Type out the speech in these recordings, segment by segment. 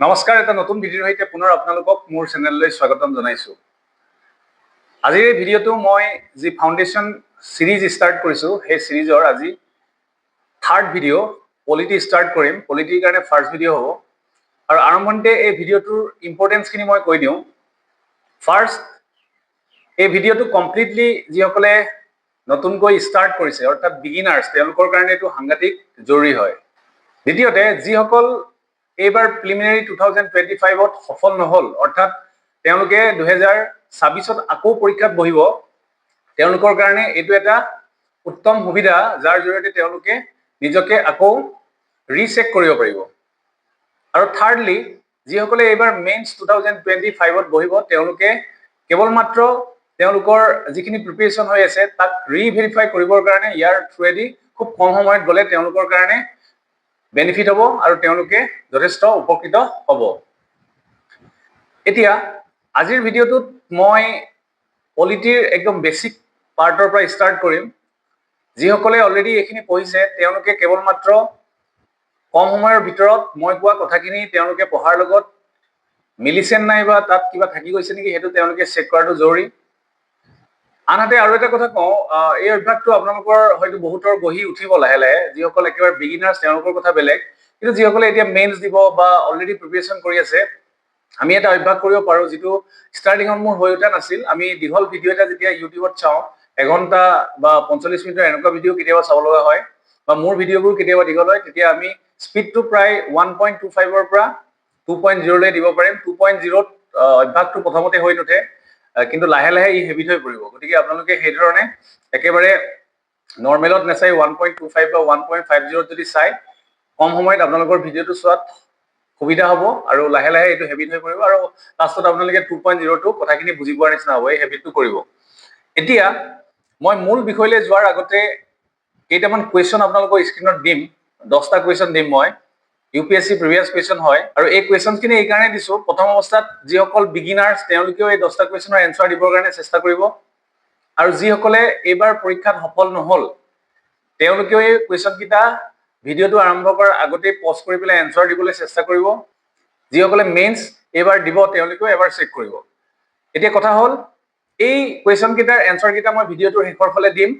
নমস্কাৰ, এটা নতুন ভিডিঅ'ৰ সৈতে পুনৰ আপোনালোকক মোৰ চেনেললৈ স্বাগতম জনাইছো। আজিৰ এই ভিডিঅ'টো মই যি ফাউণ্ডেশ্যন সিৰিজ ষ্টাৰ্ট কৰিছো, সেই সিৰিজৰ আজি থাৰ্ড ভিডিঅ' পলিটি ষ্টাৰ্ট কৰিম। পলিটিৰ কাৰণে ফাৰ্ষ্ট ভিডিঅ' হ'ব আৰু আৰম্ভণিতে এই ভিডিঅ'টোৰ ইম্পৰ্টেঞ্চখিনি মই কৈ দিওঁ। ফাৰ্ষ্ট, এই ভিডিঅ'টো কমপ্লিটলি যিসকলে নতুনকৈ ষ্টাৰ্ট কৰিছে অৰ্থাৎ বিগিনাৰ্ছ, তেওঁলোকৰ কাৰণে এইটো সাংঘাতিক জৰুৰী হয়। দ্বিতীয়তে, যিসকল এইবাৰ প্ৰিলিমিনাৰী 2025ত সফল নহল, অৰ্থাৎ তেওঁলোকে 2026ত আকৌ পৰীক্ষাত বহিব, তেওঁলোকৰ কাৰণে এইটো এটা উত্তম সুবিধা, যাৰ জৰিয়তে তেওঁলোকে নিজকে আকৌ ৰিচেক কৰিব পাৰিব। আৰু থাৰ্ডলি, যিসকলে এইবাৰ মেইনছ 2025ত বহিব, তেওঁলোকে কেৱল মাত্ৰ তেওঁলোকৰ যিখিনি প্ৰিপেৰেশ্যন হৈ আছে তাক ৰিভেৰিফাই কৰিবৰ কাৰণে ইয়াৰ থ্ৰুৱেদি খুব কম সময়ত গ'লে তেওঁলোকৰ কাৰণে বেনিফিট হ'ব আৰু তেওঁলোকে যথেষ্ট উপকৃত হ'ব। এতিয়া আজিৰ ভিডিঅ'টোত মই পলিটিৰ একদম বেছিক পাৰ্টৰ পৰা ষ্টাৰ্ট কৰিম। যিসকলে অলৰেডি এইখিনি পঢ়িছে তেওঁলোকে কেৱল মাত্ৰ কম সময়ৰ ভিতৰত মই কোৱা কথাখিনি তেওঁলোকে পঢ়াৰ লগত মিলিছে নাই বা তাত কিবা থাকি গৈছে নেকি, সেইটো তেওঁলোকে চেক কৰাটো জৰুৰী। আনহাতে আৰু এটা কথা কওঁ, এই অভ্যাসটো আপোনালোকৰ হয়তো বহুতৰ গঢ়ি উঠিব লাহে লাহে। যিসকল একেবাৰে বিগিনাৰ্ছ তেওঁলোকৰ কথা বেলেগ, কিন্তু যিসকলে এতিয়া মেইনছ দিব বা অলৰেডি প্ৰিপেৰেশ্যন কৰি আছে, আমি এটা অভ্যাস কৰিব পাৰোঁ, যিটো ষ্টাৰ্টিঙত মোৰ হৈ উঠা নাছিল। আমি দীঘল ভিডিঅ' এটা যেতিয়া ইউটিউবত চাওঁ, এঘণ্টা বা 45 মিনিটৰ এনেকুৱা ভিডিঅ' কেতিয়াবা চাব লগা হয়, বা মোৰ ভিডিঅ'বোৰ কেতিয়াবা দীঘল হয়, তেতিয়া আমি স্পীডটো প্ৰায় 1.25ৰ পৰা 2.0লৈ দিব পাৰিম। 2.0ত অভ্যাসটো প্ৰথমতে হৈ নুঠে, কিন্তু লাহে লাহে ই হেবিট হৈ পৰিব। গতিকে আপোনালোকে সেইধৰণে একেবাৰে নৰ্মেলত নাচাই 1.25 বা 1.50ত যদি চাই, কম সময়ত আপোনালোকৰ ভিডিঅ'টো চোৱাত সুবিধা হ'ব আৰু লাহে লাহে এইটো হেবিট হৈ পৰিব আৰু লাষ্টত আপোনালোকে 2.0টো কথাখিনি বুজি পোৱাৰ নিচিনা হ'ব। এই হেবিটটো কৰিব। এতিয়া মই মূল বিষয়লৈ যোৱাৰ আগতে কেইটামান কুৱেশ্যন আপোনালোকৰ স্ক্ৰীণত দিম। 10টা কুৱেশ্যন দিম মই। UPSC প্ৰিভিয়াছ কুৱেশ্যন হয় আৰু এই কুৱেশ্যনখিনি এইকাৰণে দিছোঁ, প্ৰথম অৱস্থাত যিসকল বিগিনাৰ্ছ তেওঁলোকেও এই 10টা কুৱেশ্যনৰ এনচাৰ দিবৰ কাৰণে চেষ্টা কৰিব, আৰু যিসকলে এইবাৰ পৰীক্ষাত সফল নহল তেওঁলোকেও এই কুৱেশ্যনকেইটা ভিডিঅ'টো আৰম্ভ কৰাৰ আগতেই পজ কৰি পেলাই এনচাৰ দিবলৈ চেষ্টা কৰিব। যিসকলে মেইনছ এইবাৰ দিব তেওঁলোকেও এবাৰ চেক কৰিব। এতিয়া কথা হ'ল, এই কুৱেশ্যন কেইটাৰ এনচাৰ কেইটা মই ভিডিঅ'টোৰ শেষৰ ফালে দিম,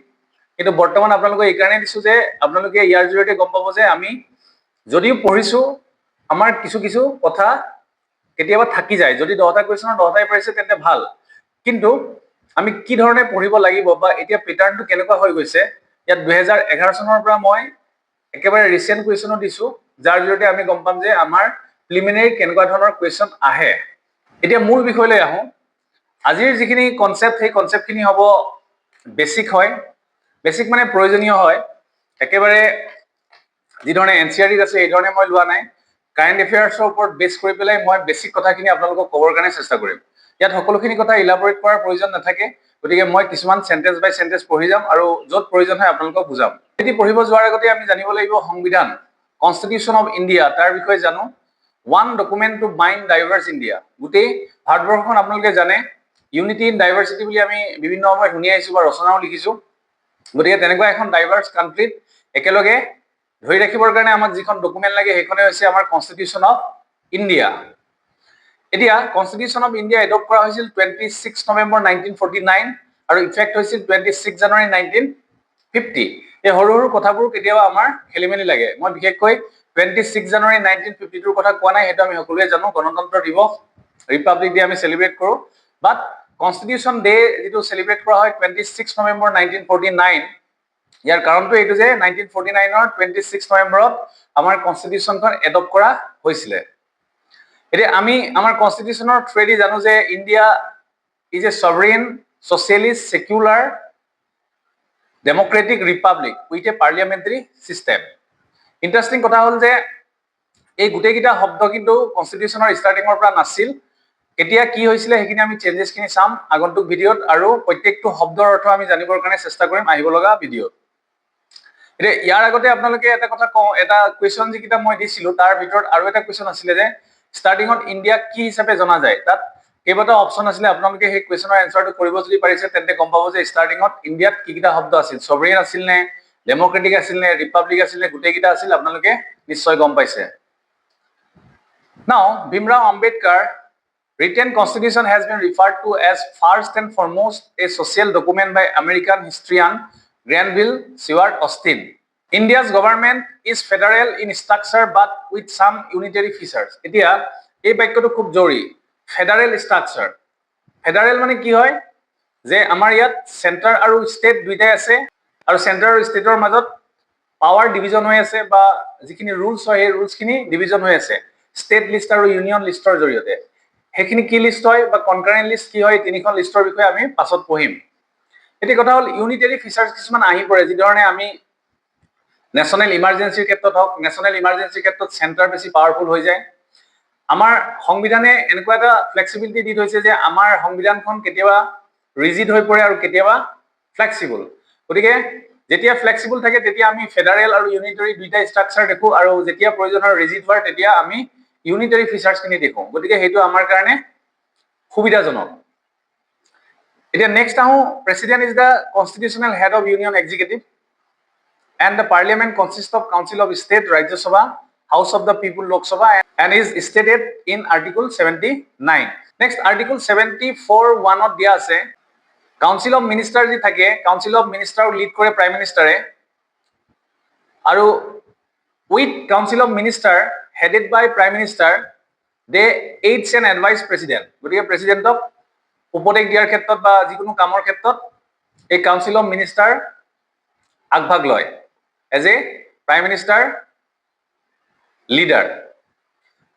কিন্তু বৰ্তমান আপোনালোকক এইকাৰণে দিছোঁ যে আপোনালোকে ইয়াৰ জৰিয়তে গম পাব যে আমি যদিও পঢ়িছোঁ, আমাৰ কিছু কিছু কথা কেতিয়াবা থাকি যায়। যদি 10টা কুৱেশ্যনৰ 10টাই পাৰিছে তেন্তে ভাল, কিন্তু আমি কি ধৰণে পঢ়িব লাগিব বা এতিয়া পেটাৰ্ণটো কেনেকুৱা হৈ গৈছে, ইয়াত 2011 চনৰ পৰা মই একেবাৰে ৰিচেণ্ট কুৱেশ্যনো দিছোঁ, যাৰ জৰিয়তে আমি গম পাম যে আমাৰ প্ৰিলিমিনাৰী কেনেকুৱা ধৰণৰ কুৱেশ্যন আহে। এতিয়া মূল বিষয়লৈ আহোঁ। আজিৰ যিখিনি কনচেপ্ট, সেই কনচেপ্টখিনি হ'ব বেছিক হয়। বেছিক মানে প্ৰয়োজনীয় হয়। একেবাৰে যিধৰণে NCERT আছে এই ধৰণে মই লোৱা নাই। কাৰেণ্ট এফেয়াৰ্ছৰ ওপৰত বেছ কৰি পেলাই মই বেছিক কথাখিনি আপোনালোকক ক'বৰ কাৰণে চেষ্টা কৰিম। ইয়াত সকলোখিনি কথা ইলাবৰেট কৰাৰ প্ৰয়োজন নাথাকে, গতিকে মই কিছুমান চেণ্টেঞ্চ বাই চেণ্টেঞ্চ পঢ়ি যাম আৰু য'ত প্ৰয়োজন হয় আপোনালোকক বুজাম। এটি পঢ়িব যোৱাৰ আগতে আমি জানিব লাগিব সংবিধান, কনষ্টিটিউশ্যন অফ ইণ্ডিয়া, তাৰ বিষয়ে জানো। One document to bind diverse India. গোটেই ভাৰতবৰ্ষখন আপোনালোকে জানে ইউনিটি ইন ডাইভাৰ্চিটি বুলি আমি বিভিন্ন সময়ত শুনি আহিছোঁ বা ৰচনাও লিখিছোঁ। গতিকে তেনেকুৱা এখন ডাইভাৰ্ছ কাণ্ট্ৰিত একেলগে ধৰি ৰাখিবৰ কাৰণে আমাক যিখন ডকুমেণ্ট লাগে সেইখনে হৈছে আমাৰ কনষ্টিটিউশ্যন অফ ইণ্ডিয়া। এতিয়া কনষ্টিটিউশ্যন অফ ইণ্ডিয়া এডপ্ট কৰা হৈছিল 26 নৱেম্বৰ 1949 আৰু ইফেক্ট হৈছিল 26 জানুৱাৰী 1950। এই সৰু সৰু কথাবোৰ কেতিয়াবা আমাৰ খেলি মেলি লাগে। মই বিশেষকৈ 26 জানুৱাৰী 1952ৰ কথা কোৱা নাই, সেইটো আমি সকলোৱে জানো, গণতন্ত্ৰ দিৱস, ৰিপাব্লিক ডে আমি চেলিব্ৰেট কৰোঁ। বাট কনষ্টিটিউশ্যন ডে যিটো চেলিব্ৰেট কৰা হয় 26 নৱেম্বৰ 1949, ইয়াৰ কাৰণটো এইটো যে 1949ৰ 26 নৱেম্বৰত আমাৰ কনষ্টিটিউশ্যনখন এডপ্ট কৰা হৈছিলে। এতিয়া আমি আমাৰ কনষ্টিটিউশ্যনৰ থ্ৰুৱেদি জানো যে India is a sovereign socialist secular democratic republic with a parliamentary system. Interesting কথা হ'ল যে এই গোটেইকেইটা শব্দ কিন্তু কনষ্টিটিউশ্যনৰ ষ্টাৰ্টিঙৰ পৰা নাছিল। কেতিয়া কি হৈছিলে সেইখিনি আমি চেঞ্জেছখিনি চাম আগন্তুক ভিডিঅ'ত, আৰু প্ৰত্যেকটো শব্দৰ অৰ্থ আমি জানিবৰ কাৰণে চেষ্টা কৰিম আহিব লগা ভিডিঅ'ত। এতিয়া ইয়াৰ আগতে আপোনালোকে এটা কথা কওঁ, এটা কুৱেশ্যন যিকেইটা মই দিছিলোঁ তাৰ ভিতৰত আৰু এটা কুৱেশ্যন আছিলে যে ষ্টাৰ্টিঙত ইণ্ডিয়াক কি হিচাপে জনা যায়। তাত কেইবাটাও অপশ্যন আছিলে। আপোনালোকে সেই কুৱেশ্যনৰ এনচাৰটো কৰিব যদি পাৰিছে তেন্তে গম পাব যে ষ্টাৰ্টিঙত ইণ্ডিয়াত কি কেইটা শব্দ আছিল, সভৰেইন আছিল নে, ডেমক্ৰেটিক আছিল নে, ৰিপাব্লিক আছিল নে, গোটেইকেইটা আছিল। আপোনালোকে নিশ্চয় গম পাইছে। Now, Bhimrao Ambedkar written constitution has been referred to as first and foremost a social document by American historian Granville Seward Austin. India's government is federal in structure but with some unitary features. এতিয়া এই বাক্যটো খুব জৰুৰী federal structure federal মানে কি হয় যে আমাৰ ইয়াত চেণ্টাৰ আৰু ষ্টেট দুইটাই আছে আৰু চেণ্টাৰ আৰু ষ্টেটৰ মাজত পাৱাৰ ডিভিজন হৈ আছে বা যিখিনি ৰুলছ হয় সেই ৰুলছখিনি ডিভিজন হৈ আছে ষ্টেট লিষ্ট আৰু ইউনিয়ন লিষ্টৰ জৰিয়তে সেইখিনি কি লিষ্ট হয় বা কনকাৰেণ্ট লিষ্ট কি হয় তিনিখন লিষ্টৰ বিষয়ে আমি পাছত পঢ়িম এতিয়া কথা হ'ল ইউনিটাৰী ফিচাৰ্ছ কিছুমান আহি পৰে যিধৰণে আমি নেশ্যনেল ইমাৰ্জেঞ্চিৰ ক্ষেত্ৰত হওক নেশ্যনেল ইমাৰ্জেঞ্চিৰ ক্ষেত্ৰত চেণ্টাৰ বেছি পাৱাৰফুল হৈ যায় আমাৰ সংবিধানে এনেকুৱা এটা ফ্লেক্সিবিলিটি দি থৈছে যে আমাৰ সংবিধানখন কেতিয়াবা ৰিজিড হৈ পৰে আৰু কেতিয়াবা ফ্লেক্সিবল গতিকে যেতিয়া ফ্লেক্সিবল থাকে তেতিয়া আমি ফেডাৰেল আৰু ইউনিটাৰী দুইটা ষ্ট্ৰাকচাৰ দেখো আৰু যেতিয়া প্ৰয়োজন হয় ৰিজিড হয় তেতিয়া আমি ইউনিটাৰী ফিচাৰ্ছখিনি দেখো গতিকে সেইটো আমাৰ কাৰণে সুবিধাজনক এতিয়া নেক্সট আহোঁ president is the constitutional head of union executive and the parliament consists of council of state Rajya Sabha house of the people Lok Sabha and is stated in article 79 next article 74 1 ত দিয়া আছে council of minister ji thake council of minister lead kore prime minister e aru with council of minister headed by prime minister they aids and advise president gotike president ok upodesh diar khetrot ba jikono kamor khetrot ei council of minister agbhag loy as a prime minister leader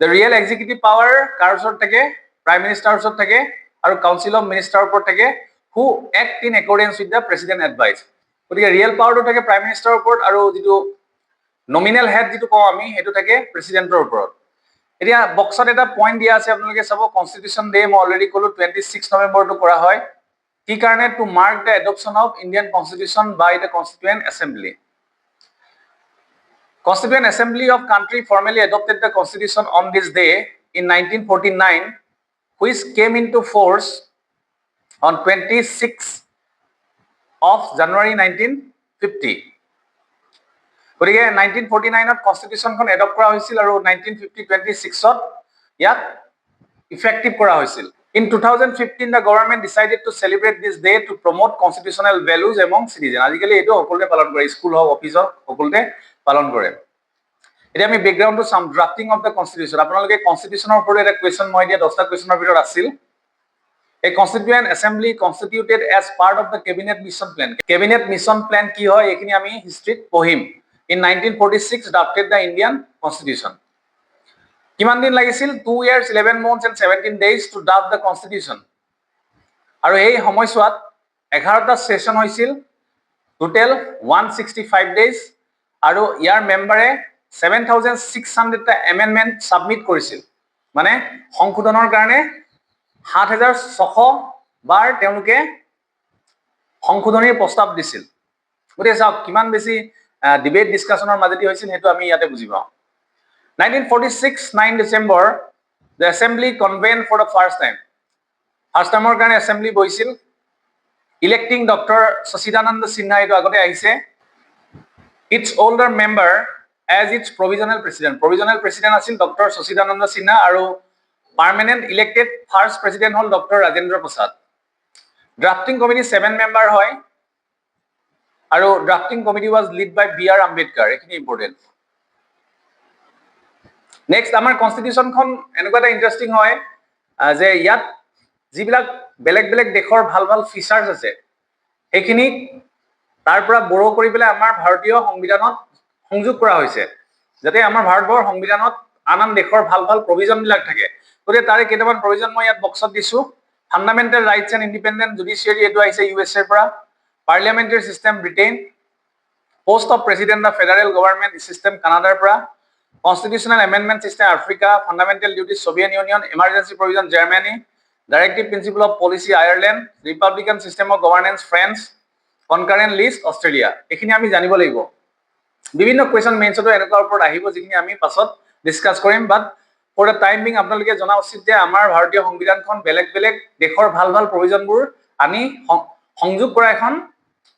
the real executive power কাৰ ওচৰত থাকে prime minister ওচৰত থাকে আৰু council of minister ওপৰত থাকে who act in accordance with the president advice গতিকে real পাৱাৰটো থাকে prime minister ওপৰত আৰু যিটো নমিনেল হেড যিটো কওঁ আমি সেইটো থাকে প্ৰেসিডেন্টৰ ওপৰত এতিয়া বক্সত এটা পইণ্ট দিয়া আছে আপোনালোকে চাব কনষ্টিটিউচন ডে মই অলৰেডি ক'লো 26 নৱেম্বৰটো কৰা হয় কি কাৰণে to mark the adoption of Indian constitution by the constituent assembly Constituent Assembly of country formally adopted the constitution on this day in 1949, which came into force on 26th of January 1950. গতিকে 1949ত কনষ্টিটিউচনখন adopt কৰা হৈছিল আৰু 1926ত ইয়াক effective কৰা হৈছিল In 2015, the government decided to celebrate this day to promote constitutional values among citizens. আজিকালি এইটো সকলোতে পালন কৰে স্কুল হওক অফিচ হওক সকলোতে পালন কৰে এতিয়া আমি ব্যাকগ্ৰাউণ্ডটো চাম ড্ৰাফটিং অফ দ্য কনষ্টিটিউচন আপোনালোকে কনষ্টিটিউচনৰ ওপৰত এটা কুৱেশ্যন মই দিয়া 10টা কুৱেশ্যনৰ ভিতৰত আছিল A constituent assembly constituted as part of the cabinet mission plan. Cabinet mission plan কি হয় এইখিনি আমি হিষ্ট্ৰীত পঢ়িম In 1946 drafted the Indian constitution. কিমান দিন লাগিছিল 2 years 11 months and 17 days to draft the constitution. আৰু এই সময়ছোৱাত 11টা সেশন হৈছিল টোটেল 165 days আৰু ইয়াৰ মেম্বাৰে 7600 টা এমেন্ডমেন্ট সাবমিট কৰিছিল মানে সংশোধনৰ কাৰণে 7600 বাৰ তেওঁলোকে সংশোধনীৰ প্ৰস্তাৱ দিছিল গতিকে চাওক কিমান বেছি ডিবেট ডিসকাশনৰ মাজেদি হৈছিল হেতু আমি ইয়াতে বুজি পাওঁ 1946 9 December the assembly convened for the first time ৰ কাৰণে assembly বহিছিল electing Dr. Sasidananda Sinha এটো আগতে আহিছে its older member as its provisional president আছিল Dr. Sasidananda Sinha আৰু permanent elected first president হল Dr. Rajendra Prasad drafting committee 7 member হয় আৰু drafting committee was led by B.R. Ambedkar এখিনি important next আমাৰ কনষ্টিটিউচনখন এনেকুৱা এটা ইন্টাৰেষ্টিং হয় যে ইয়াত যিবিলাক বেলেগ বেলেগ দেশৰ ভাল ভাল ফিচাৰ্ছ আছে সেইখিনি তাৰ পৰা বড়ো কৰি পেলাই আমাৰ ভাৰতীয় সংবিধানত সংযোগ কৰা হৈছে যাতে আমাৰ ভাৰতবৰ্ষৰ সংবিধানত আন দেশৰ ভাল ভাল প্ৰভিজন বিলাক থাকে গতিকে তাৰে কেইটামান প্ৰভিজন মই ইয়াত বক্সত দিছো fundamental rights and independent judiciary এটো আহিছে ইউএছএৰ পৰা parliamentary system Britain post off president of federal government system কানাডাৰ পৰা Constitutional Amendment System Africa, Fundamental Duties Soviet Union, Emergency Provision Germany, Directive Principle of Policy Ireland, Republican System of Governance France, Concurrent List Australia. এখিনি আমি জানিব লাগিব বিভিন্ন question মেইনছটো এনেকুৱা ওপৰত আহিব যিখিনি আমি পাছত ডিসকাস কৰিম বাট ফৰ দ্য টাইম বিং আপোনালোকে জনা উচিত যে আমাৰ ভাৰতীয় সংবিধানখন বেলেগ বেলেগ দেশৰ ভাল ভাল প্ৰভিজনবোৰ আনি সংযোগ কৰা এখন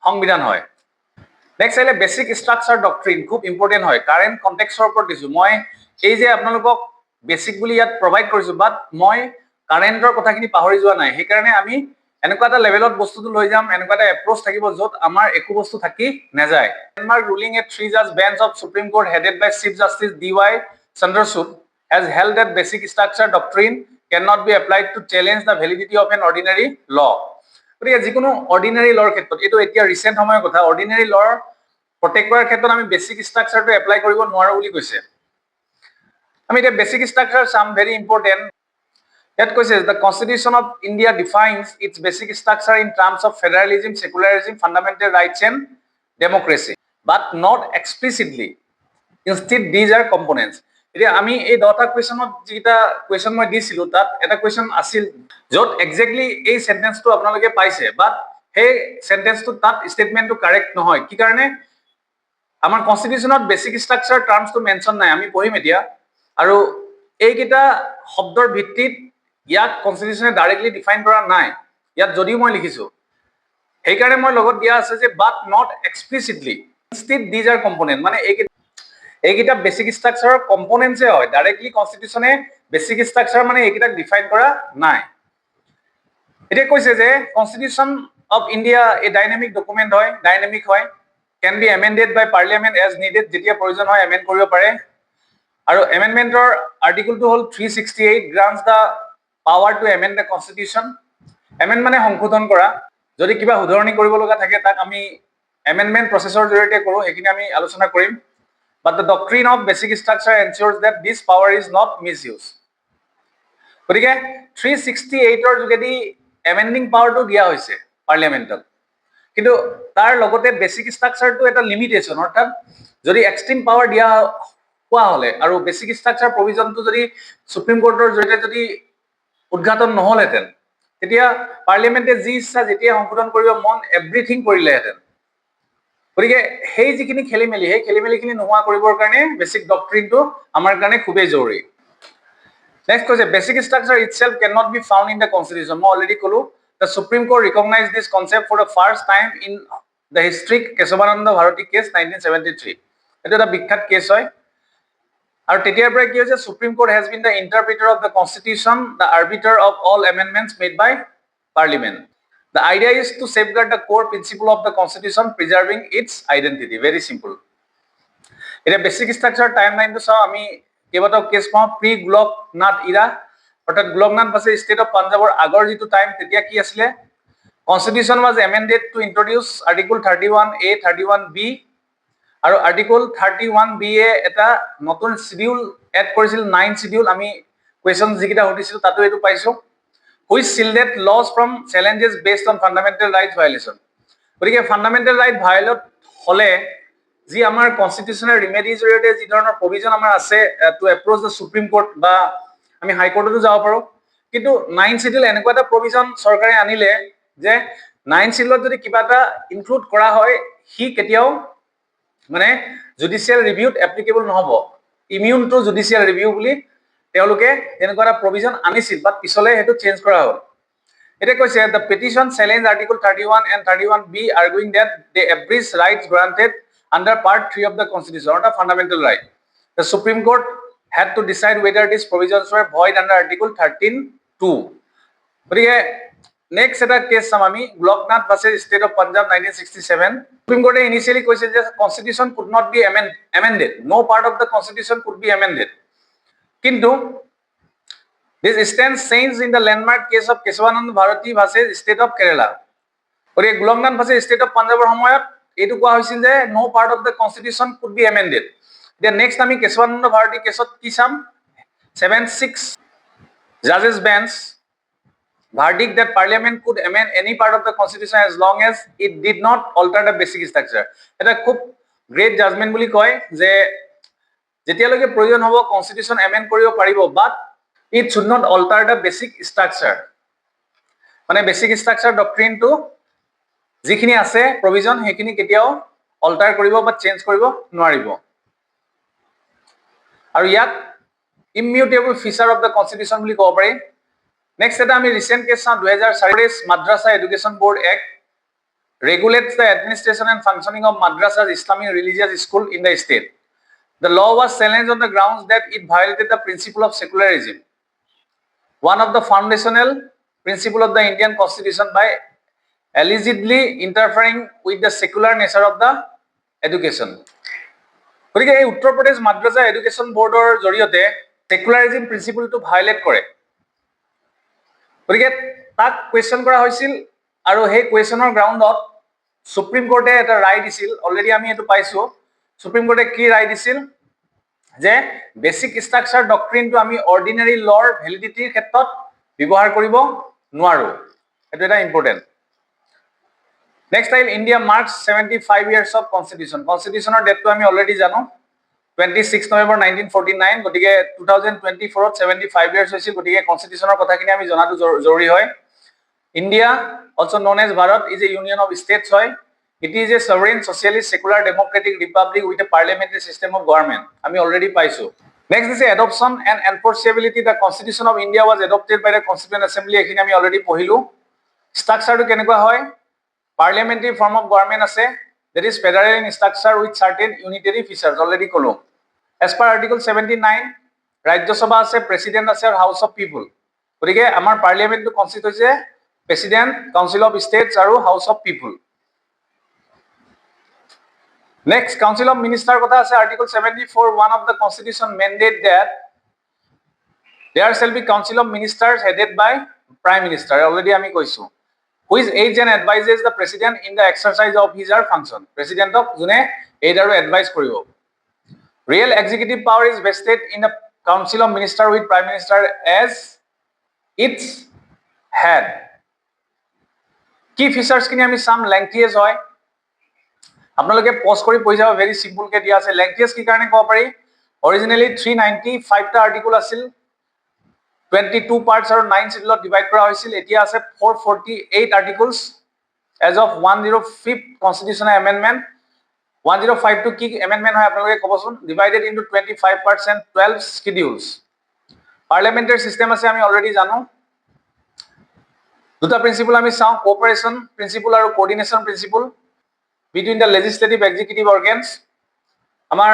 সংবিধান হয় নেক্সট আহিলে বেসিক স্ট্ৰাকচাৰ ডক্ট্ৰিন খুব ইম্পৰ্টেন্ট হয় কাৰেন্ট কনটেক্সটৰ ওপৰত দিছো মই এই যে আপোনালোকক বেসিক বুলি ইয়াত প্ৰভাইড কৰিছো, বাট মই কাৰেণ্টৰ কথাখিনি পাহৰি যোৱা নাই। সেইকাৰণে আমি এনেকুৱা এটা লেভেলত বস্তুটো লৈ যাম, এনেকুৱা এটা এপ্ৰোচ থাকিব য'ত আমাৰ একো বস্তু থাকি নাযায়। Landmark ruling a 3-judge bench of Supreme Court headed by Chief Justice D.Y. Chandrachud has held that basic structure doctrine cannot be applied to challenge the validity of an ordinary law. গতিকে যিকোনো ordinary লৰ ক্ষেত্ৰত, এইটো এতিয়া recent সময়ৰ কথা, ordinary লৰ protect কৰাৰ ক্ষেত্ৰত আমি বেসিক ষ্ট্ৰাকচাৰটো এপ্লাই কৰিব নোৱাৰো বুলি কৈছে। আমি এতিয়া বেসিক ষ্ট্ৰাকচাৰ চাম, very important. That question, the Constitution of India defines its basic structure in terms of federalism, secularism, fundamental rights and democracy, but not explicitly. Instead, these are components. এতিয়া আমি এই 10টা কুৱেশ্যনত যিটা কুৱেশ্যন মই দিছিলো, তাত এটা question আছিল য'ত এক্সেক্টলি এই সেন্টেন্সটো আপোনালোকে পাইছে, বাট সেই সেন্টেন্সটো তাত ষ্টেটমেন্টটো কাৰেক্ট নহয়। কি কাৰণে? আমাৰ কনষ্টিটিউশ্যনত বেসিক ষ্ট্ৰাকচাৰ টাৰ্মছটো মেনশ্যন নাই, আমি পঢ়িম এতিয়া। আৰু এইকেইটা শব্দৰ ভিত্তিত ইয়াক কনষ্টিটিউশ্যনে ডাইৰেক্টলি ডিফাইন কৰা নাই, ইয়াত যদিও মই লিখিছো। সেইকাৰণে মই লগত দিয়া আছে যে but not explicitly, instead these are component, মানে এইকেইটা বেসিক ষ্ট্ৰাকচাৰৰ কম্পোনেণ্টছে হয়। ডাইৰেক্টলি কনষ্টিটিউশ্যনে বেসিক ষ্ট্ৰাকচাৰ মানে এইকেইটাক ডিফাইন কৰা নাই। এতিয়া কৈছে যে constitution of India a dynamic document হয়, ডাইনামিক হয়, can be amended by parliament as needed, যেতিয়া প্ৰয়োজন হয় এমেণ্ড কৰিব পাৰে। আৰু এমেণ্ডমেণ্টৰ আৰ্টিকলটো হ'ল 368 grants the power to amend the constitution. Amend মানে সংশোধন কৰা। যদি কিবা শুধৰণি কৰিব লগা থাকে তাক আমি এমেণ্ডমেণ্ট প্ৰচেছৰ জৰিয়তে কৰোঁ, সেইখিনি আমি আলোচনা কৰিম। But the doctrine of basic structure ensures that this power is not misused. গতিকে 368ৰ যোগেদি এমেণ্ডিং পাৱাৰটো দিয়া হৈছে পাৰ্লিয়ামেণ্টত, কিন্তু তাৰ লগতে বেসিক ষ্ট্ৰাকচাৰটো এটা লিমিটেশ্যন, অৰ্থাৎ যদি এক্সট্ৰিম পাৱাৰ দিয়া হোৱা হ'লে আৰু বেসিক ষ্ট্ৰাকচাৰ প্ৰভিজনটো যদি সুপ্ৰিম কোৰ্টৰ জৰিয়তে যদি উদ্ঘাটন নহ'লহেঁতেন, তেতিয়া পাৰ্লিয়ামেণ্টে যি ইচ্ছা যেতিয়া সংশোধন কৰিব মন এভৰিথিং কৰিলেহেঁতেন। গতিকে সেই যিখিনি খেলিমেলি, সেই খেলিমেলিখিনি নোহোৱা কৰিবৰ কাৰণে বেসিক ডক্ট্ৰিনটো আমাৰ কাৰণে খুবেই জৰুৰী। নেক্সট কৈছে basic structure itself can not be found in the constitution. মই অলৰেডি ক'লো, the supreme court recognize this concept for the first time in the history Kesavananda Bharati case 1973। এইটো এটা বিখ্যাত কেছ হয়। আৰু তেতিয়াৰ পৰাই কি হৈছে, supreme court has been the interpreter of the constitution, the arbiter of all amendments made by parliament. The idea is to safeguard the core principle of the constitution, preserving its identity. Very simple. এটা basic structure টাইমলাইনটো চাওঁ আমি। কেইবাটাও cash পাওঁ pre Golaknath era, অৰ্থাৎ গোলকনাথ বাছে state of পাঞ্জাবৰ আগৰ যিটো time, তেতিয়া কি আছিলে, constitution was amended to introduce article 31A, 31B, আৰু আৰ্টিকল 31B এ এটা নতুন শিডিউল এড কৰিছিল, 9 শিডিউল। আমি কুৱেশ্যন যিকেইটা সুধিছিলো তাতো এইটো পাইছো, which shielded laws from challenges based on fundamental rights violation. গতিকে ফাণ্ডামেণ্টেল ৰাইট ভায়োলেট হ'লে যি আমাৰ কনষ্টিটিউশ্যনেল ৰিমেডিৰ জৰিয়তে যি ধৰণৰ প্ৰভিজন আমাৰ আছে to approach the supreme court, বা আমি হাইকোৰ্টতো যাব পাৰোঁ। কিন্তু 9 শিডিউল এনেকুৱা এটা প্ৰভিজন চৰকাৰে আনিলে যে 9 শিডিউলত যদি কিবা এটা ইনক্লুড কৰা হয়, সি কেতিয়াও মানে জুডিচিয়েল ৰিভিউত এপ্লিকেবল নহ'ব। ইমিউন টু জুডিচিয়েল ৰিভিউ বুলি তেওঁলোকে এনেকুৱা এটা প্ৰভিজন আনিছিল, বাট পিছলৈ সেইটো চেঞ্জ কৰা হ'ল। এতিয়া কৈছে the petition challenge article 31 and 31B, arguing that they abridge rights granted under Part 3 of the Constitution, or the fundamental right. The Supreme Court had to decide whether these provisions were void under Article 13(2). গতিকে next এটা case চাম আমি, Golaknath versus state of Punjab 1967। Supreme কোৰ্টে initially কৈছে যে constitution could not be amended, no part of the constitution could be amended. কিন্তু this stance changed in the landmark case of Keshavanand Bharati versus state of Kerala. গতিকে Golaknath versus state of পাঞ্জাবৰ সময়ত এইটো কোৱা হৈছিল যে no part of the constitution could be amended. এতিয়া next আমি কেশৱানন্দ ভাৰতী কেছত কি চাম, 7-6 judges bench verdict that parliament could amend any part of the constitution as long as it did not alter the basic structure. এটা খুব great judgement বুলি কয় যে যেতিয়ালৈকে প্ৰয়োজন হ'ব কনষ্টিটিউশ্যন এমেণ্ড কৰিব পাৰিব, বাট it should not alter the basic structure. মানে বেসিক ষ্ট্ৰাকচাৰ ডক্ট্ৰিনটো যিখিনি আছে প্ৰভিজন, সেইখিনি কেতিয়াও অল্টাৰ কৰিব বা চেঞ্জ কৰিব নোৱাৰিব। আৰু ইয়াক immutable feature of the constitution বুলি ক'ব পাৰি। নেক্সট এটা আমি ৰিচেণ্ট কেছ চাওঁ, 2004 Madrasa education board act regulates the administration and functioning of madrasas, Islamic religious school in the state. The law was challenged on the grounds that it violated the principle of secularism, one of the foundational principles of the Indian Constitution, by allegedly interfering with the secular nature of the education. গতিকে এই Uttar Pradesh মাদ্ৰাজা education বোৰ্ডৰ জৰিয়তে সেকুলাৰিজম প্ৰিন্সিপলটো violet কৰে। গতিকে তাক question কৰা হৈছিল আৰু সেই কুৱেশ্যনৰ গ্ৰাউণ্ডত সুপ্ৰিম কোৰ্টে এটা ৰায় দিছিল। অলৰেডি আমি এইটো পাইছো। সুপ্ৰিম কোৰ্টে কি ৰায় দিছিল যে বেসিক ষ্ট্ৰাকচাৰ ডক্ট্ৰিনটো আমি অৰ্ডিনাৰী লৰ ভেলিডিটিৰ ক্ষেত্ৰত ব্যৱহাৰ কৰিব নোৱাৰো। এইটো এটা ইম্পৰ্টেণ্ট। নেক্সট আহিল India marks 75 years of constitution. কনষ্টিটিউশ্যনৰ ডেটটো আমি অলৰেডি জানো 26 নৱেম্বৰ 1949। গতিকে 2024ত 75 ইয়াৰ্ছ হৈছিল। গতিকে কনষ্টিটিউশ্যনৰ কথাখিনি আমি জনাটো জৰুৰী হয়। India also known as Bharat is a union of states হয়। It is a sovereign, socialist, secular, democratic republic with a parliamentary system of government. আমি already পাইছো। Next is adoption and enforceability. The Constitution of India was adopted by the Constituent Assembly. এখিনি আমি already পঢ়িলো। স্ট্ৰাকচাৰটো কেনেকুৱা হয়? Parliamentary form of government আছে, that is federal in structure with certain unitary features. Already কলো। As per Article 79, ৰাজ্য সভা আছে, প্ৰেসিডেন্ট আছে আৰু হাউস অফ পিপল। গতিকে আমাৰ পাৰ্লিয়ামেন্টটো কনস্টিটিউট হৈছে প্ৰেসিডেন্ট, কাউন্সিল অফ ষ্টেটছ আৰু house of people. Next, Council of Minister kotha ase Article 74, 1 of the Constitution mandate that there shall be Council of Ministers headed by Prime Minister. Already ami koisu. Who is aids and advises the President in the exercise of his or function. President of june aid aru advise koribo. Real executive power is vested in the Council of Minister with Prime Minister as its head. Key features kini ami sam lengthiest hoy। আপোনালোকে pause কৰি পঢ়ি যাব। Very simple কে দিয়া আছে। লেংথিয়াছ কি কাৰণে ক'ব পাৰি? অৰিজিনেলি 395 টা আৰ্টিকল আছিল, 22 পাৰ্টছ আৰু 9 শিডিউলত ডিভাইড কৰা হৈছিল। এতিয়া আছে 448 articles as of 105th constitutional amendment. 105 কি এমেণ্ডমেণ্ট হয় আপোনালোকে ক'বচোন। Divided into 25 parts and 12 schedules. Parliamentary system আছে আমি অলৰেডি জানো। দুটা প্ৰিন্সিপল আমি চাওঁ, কোঅপাৰেশ্যন প্ৰিন্সিপল আৰু coordination principle between the legislative executive organs. আমাৰ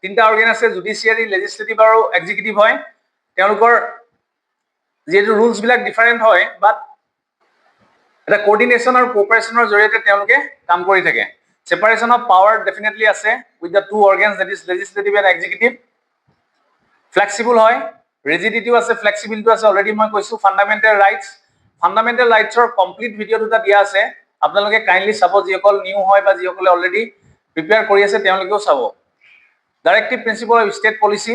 তিনটা অৰ্গেন আছে, জুডিচিয়াৰী, লেজিসলেটিভ আৰু এক্সিকিউটিভ হয়। তেওঁলোকৰ যেটো ৰুলছ বিলাক ডিফাৰেন্ট হয়, বাট এটা কোঅৰ্ডিনেশ্যন আৰু কোঅপাৰেশ্যনৰ জৰিয়তে তেওঁলোকে কাম কৰি থাকে। সেপাৰেশন অফ পাৱাৰ ডেফিনেটলি আছে with the two organs, that is legislative and executive. Flexible হয়, ৰিজিডিটিও আছে, ফ্লেক্সিবিলিটিও আছে। অলৰেডি মই কৈছো। Fundamental rights. ফান্ডামেন্টাল ৰাইটছৰ কমপ্লিট ভিডিও দুটা দিয়া আছে, আপোনালোকে কাইন্ডলি চাব। যিসকল নিউ হয় বা যিসকলে অলৰেডি প্ৰিপেয়াৰ কৰি আছে তেওঁলোকেও চাব। Directive principle of state policy.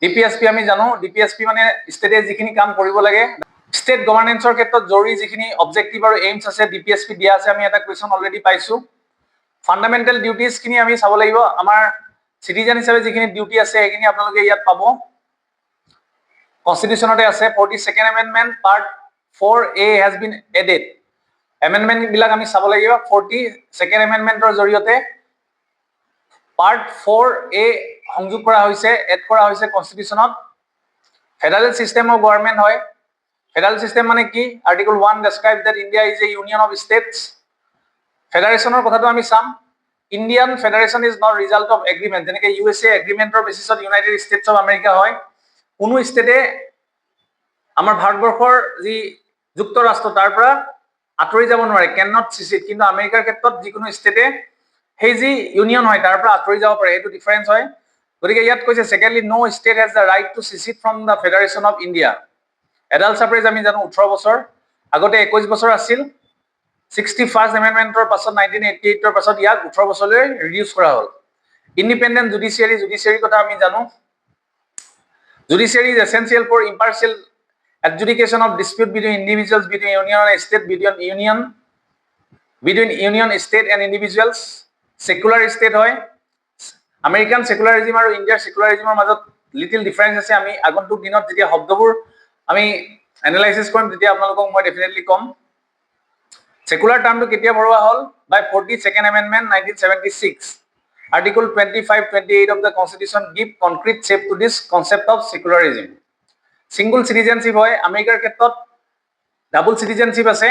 DPSP আমি জানো। ডিপিএছপি মানে ষ্টেটে যিখিনি কাম কৰিব লাগে ষ্টেট গভৰ্নেন্সৰ ক্ষেত্ৰত জৰুৰী যিখিনি অবজেক্টিভ আৰু এইমছ আছে ডিপিএছপি দিয়া আছে। আমি এটা কুৱেশ্যন অলৰেডি পাইছো। ফান্ডামেন্টাল ডিউটিজ খিনি আমি চাব লাগিব। আমাৰ সিটিজেন হিচাপে যিখিনি ডিউটি আছে সেইখিনি আপোনালোকে ইয়াত পাব। কনষ্টিটিউচনতে আছে। 42nd amendment part 4A has been added. Amendment বিলাক আমি চাব লাগিব। 42nd এমেণ্ডমেণ্টৰ জৰিয়তে পাৰ্ট 4A সংযোগ কৰা হৈছে, এড কৰা হৈছে কনষ্টিটিউচনত। ফেডাৰেল সিস্টেম অফ গভৰ্নমেন্ট হয়। ফেডাৰেল সিস্টেম মানে কি? Article 1 describe that India is a union of states. ফেডাৰেশনৰ কথাটো আমি চাম। Indian federation is not result of agreement. যেনেকৈ USA এগ্ৰিমেণ্টৰ বেচিছত ইউনাইটেড ষ্টেটছ অফ আমেৰিকা হয়। কোনো ষ্টেটে আমাৰ ভাৰতবৰ্ষৰ যি যুক্তৰাষ্ট্ৰ তাৰ পৰা আঁতৰি যাব নোৱাৰে, কেন নট চিচিট। কিন্তু আমেৰিকাৰ ক্ষেত্ৰত যিকোনো ষ্টেটে সেই যি ইউনিয়ন হয় তাৰ পৰা আঁতৰি যাব পাৰে, এইটো ডিফাৰেন্স হয়। গতিকে ইয়াত কৈছে secondly no state has the right to secede from the federation of India. Adult suffrage আমি জানো 18 বছৰ, আগতে 21 বছৰ আছিল। 61st এমেণ্ডমেণ্টৰ পাছত 1988ৰ পাছত ইয়াক 18 বছৰলৈ ৰিডিউস কৰা হ'ল। Independent judiciary. জুডিচিয়াৰীৰ কথা আমি জানো। Judiciary is essential for impartial adjudication of dispute between individuals, between union and state, between union state and individuals. Secular state হয়। আমেৰিকান সেকুলাৰিজম আৰু ইণ্ডিয়াৰ সেকুলাৰিজমৰ মাজত লিটিল ডিফাৰেন্স আছে। আমি আগন্তুক দিনত যেতিয়া শব্দবোৰ আমি এনালাইসিস কৰিম তেতিয়া আপোনালোকক মই ডেফিনেটলি কম। সেকুলাৰ টাৰ্মটো কেতিয়া ভৰোৱা হ'ল? বাই 42nd amendment 1976। Article 25, 28 of the Constitution give concrete shape to this concept of secularism. Single citizenship হয়। আমেৰিকাৰ ক্ষেত্ৰত ডাবল সিটিজেনশিপ আছে,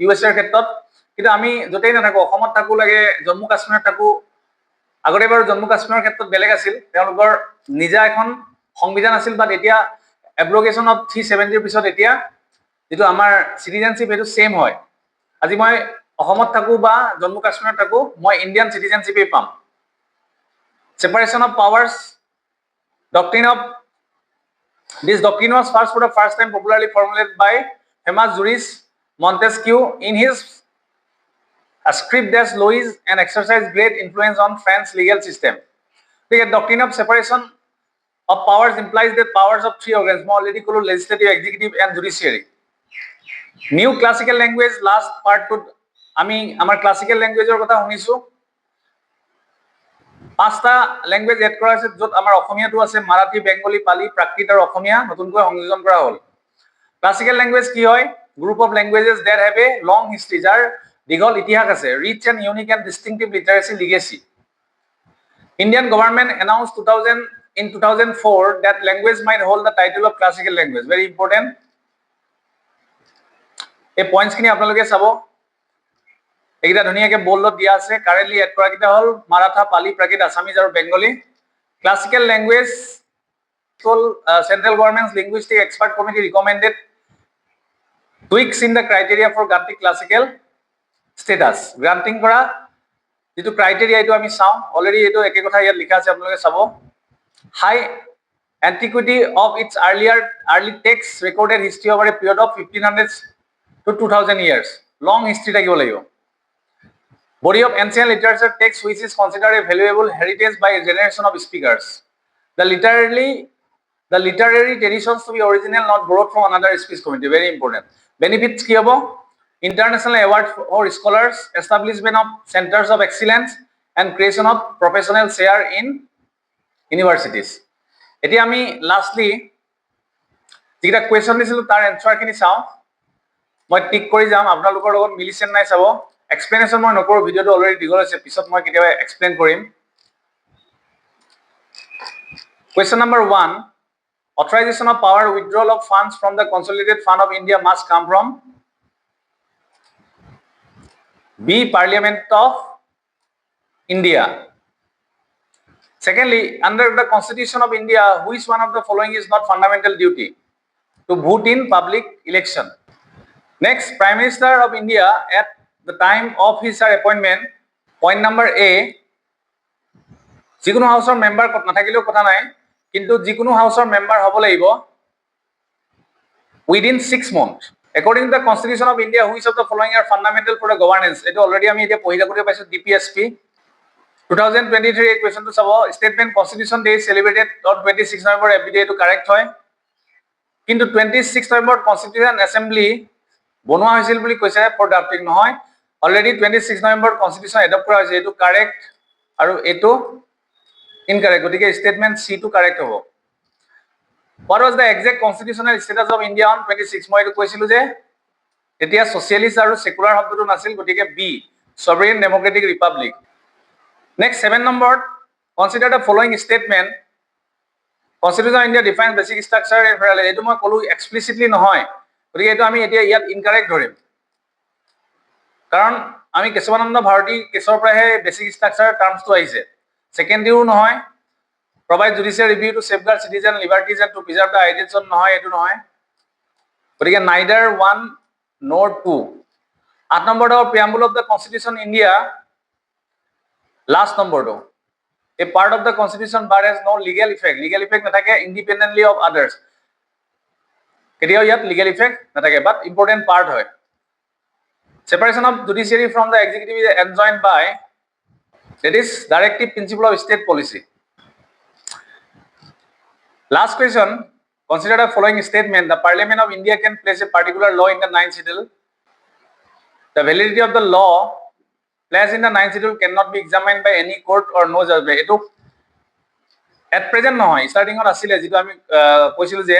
USA ৰ ক্ষেত্ৰত। কিন্তু আমি য'তেই নাথাকো, অসমত থাকো লাগে, জম্মু কাশ্মীৰত থাকো, আগতে বাৰু জম্মু কাশ্মীৰৰ ক্ষেত্ৰত বেলেগ আছিল, তেওঁলোকৰ নিজা এখন সংবিধান আছিল, বাট এতিয়া এব্ৰগেশ্যন অফ 370 পিছত এতিয়া যেটো আমাৰ সিটিজেনশিপ এটো সেম হয়। আজি মই অসমত থাকো বা জম্মু কাশ্মীৰত থাকো, মই ইণ্ডিয়ান সিটিজেনশিপে পাম। সেপাৰেশন of পাৱাৰ্স doctrine of this doctrine was for the first time popularly formulated by famous jurist Montesquieu in his script that Louis and exercised great influence on France's legal system. The doctrine of separation of powers implies that powers of three organs, more already called legislative, executive, and judiciary. New classical language last part to আমি আমাৰ classical ল্যাঙ্গুয়েজৰ কথা শুনিছো। পাঁচটা language add কৰা হৈছে, য'ত আমাৰ অসমীয়াটো আছে, মাৰাঠী, বেংগলী, পালি, প্ৰাকৃত আৰু অসমীয়া নতুনকৈ সংযোজন কৰা হ'ল। ক্লাসিক্যাল ল্যাঙ্গুয়েজ কি হয়? Group of languages that have a long history, যাৰ দীঘল ইতিহাস আছে, rich and unique and distinctive literacy legacy. Indian government announced 2004 that language might hold the title of classical language. Very important. এই points খিনি আপোনালোকে চাব, এইটা ধুনিয়াকে বোল্ডত দিয়া আছে। কারেন্টলি এড কৰা কিটা হল মাৰাঠা, পালি, প্ৰাকৃত, আসামিজ আৰু Bengali. Classical language central government's linguistic expert committee recommended tweaks in the criteria for granting classical status. Granting কৰা যেটো ক্রাইটেরিয়া এটো আমি চাও, অলরেডি এটো একে কথা ইয়াত লিখা আছে, আপোনালোকে চাব। High antiquity of its early texts, recorded history over a period of 1500 to 2000 years. Long history থাকিব লাগিব। Body of ancient literature text which is considered a valuable heritage by a generation of speakers. The literary traditions to be original, not borrowed from another speech community. Very important. Benefits কি হ'ব? International award for scholars, establishment of centers of excellence, and creation of professional share in universities. এতিয়া আমি lastly যেটা question দিছিলো তাৰ answer খিনি চাও। মই টিক কৰি যাম, আপোনালোকৰ লগত মিলিছেন নাই চাব। এক্সপ্লেনেশন মই নকৰো, ভিডিওটো অলৰেডি দীঘল আছে, পিছত মই কেতিয়াবা এক্সপ্লেইন কৰিম। Question number 1. Authorization of power withdrawal of funds from the consolidated fund of India must come from B. Parliament of India. Secondly, under the Constitution of India, which one of the following is not fundamental duty? To vote in public election. Next, Prime Minister of India at the time of his appointment. Point number A. যিকোনো হাউসৰ member নাথাকিলেও কথা নাই, কিন্তু যিকোনো হাউসৰ member হ'ব লাগিব within 6 months. According to the Constitution of India, which of the following are fundamental for the governance? এটো already আমি এটা পঢ়ি থাকোতে পাইছো, DPSP 2023 এই কোৱেশ্চনটো চাব। Statement constitution day celebrated on 26 November every day, এটো কাৰেক্ট হয়। কিন্তু 26 নৱেম্বৰ কনস্টিটিউশন অ্যাসেম্বলি বনোৱা হৈছিল বুলি কৈছে, ফৰ ড্ৰাফটিং নহয়। অলৰেডি 26 নৱেম্বৰ কনস্টিটিউশন এডপ্ট কৰা হৈছে, এটো কাৰেক্ট আৰু এটো ইনকারেক্ট, গতিকে স্টেটমেন্ট সি টু কারেক্ট হ'ব। What was the exact constitutional status of India on 26? মই এটো কৈছিলো যে এতিয়া সোশ্যালিস্ট আৰু সেকুলাৰ শব্দটো নাছিল, গতিকে বি, সভৰেন ডেমোক্ৰেটিক ৰিপাব্লিক। নেক্সট 7 নম্বৰত, consider the following statement. Constitution of India defines basic structure and federalism. এটো মই কলো এক্সপ্লিসিটলি নহয়, গতিকে এটো আমি এতিয়া ইয়াত ইনকারেক্ট ধৰিম, কাৰণ আমি কেশৱানন্দ ভাৰতী কেছৰ পৰাহে বেসিক স্ট্ৰাকচাৰ টাৰ্মছটো আহিছে। সেকেন্ডাৰীও নহয়। Provide judicial review to safeguard citizen liberties and to preserve the ideals of নহয়, এটো নহয়, গতিকে neither 1 nor 2. 8 নম্বৰটো preamble of the Constitution India, last নম্বৰটো, a part of the Constitution but has no legal effect. Legal effect নাথাকে independently of others, কেতিয়াও ইয়াত legal effect নাথাকে, but important part হয়। Separation of judiciary from the executive is enjoined by, that is directive principle of state policy. Last question, consider the following statement. The Parliament of India can place a particular law in the 9th schedule. The validity of the law placed in the 9th schedule cannot be examined by any court or no judgment. এটো at present নহয়, starting on আসিলে যেটো আমি কৈছিলো যে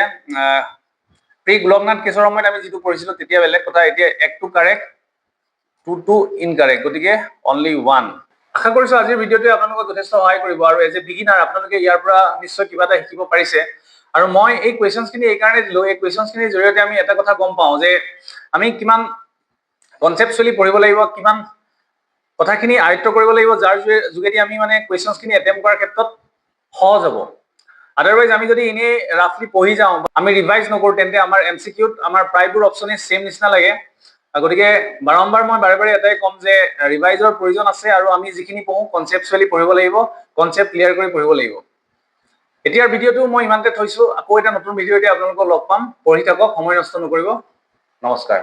pre Golaknath কেছৰ সময়ত আমি যেটো কৰিছিলো তেতিয়া বেলেগ কথা। এতিয়া এক টু কাৰেক্ট, 2 টু ইনকাৰেক্ট, গতিকে অনলি 1। আশা কৰিছো আজিৰ ভিডিওটোৱে আপোনালোকক যথেষ্ট সহায় কৰিব, আৰু এজ এ বিগিনাৰ আপোনালোকে ইয়াৰ পৰা নিশ্চয় কিবা এটা শিকিব পাৰিছে। আৰু মই এই কোৱেশ্চনছখিনি এই কাৰণে দিলো, এই কোৱেশ্চনছখিনিৰ জৰিয়তে আমি এটা কথা গম পাওঁ যে আমি কিমান কনসেপচুয়ালি পঢ়িব লাগিব, কিমান কথাখিনি আয়ত্ব কৰিব লাগিব, যাৰ যোগেদি আমি মানে কুৱেশ্যনছখিনি এটেম্প কৰাৰ ক্ষেত্ৰত সহজ হ'ব। আদাৰৱাইজ আমি যদি এনেই ৰাফলি পঢ়ি যাওঁ, আমি ৰিভাইজ নকৰোঁ, তেন্তে আমাৰ MCQত আমাৰ প্ৰায়বোৰ অপশ্যনেই ছেম নিচিনা লাগে। গতিকে বাৰম্বাৰ মই বাৰে বাৰে এটাই ক'ম যে ৰিভাইজৰ প্ৰয়োজন আছে, আৰু আমি যিখিনি পঢ়োঁ কনচেপচুৱেলি পঢ়িব লাগিব, কনচেপ্ট ক্লিয়াৰ কৰি পঢ়িব লাগিব। এতিয়াৰ ভিডিঅ'টো মই ইমানতে থৈছোঁ। আকৌ এটা নতুন ভিডিঅ'তে আপোনালোকক লগ পাম। পঢ়ি থাকক, সময় নষ্ট নকৰিব। নমস্কাৰ।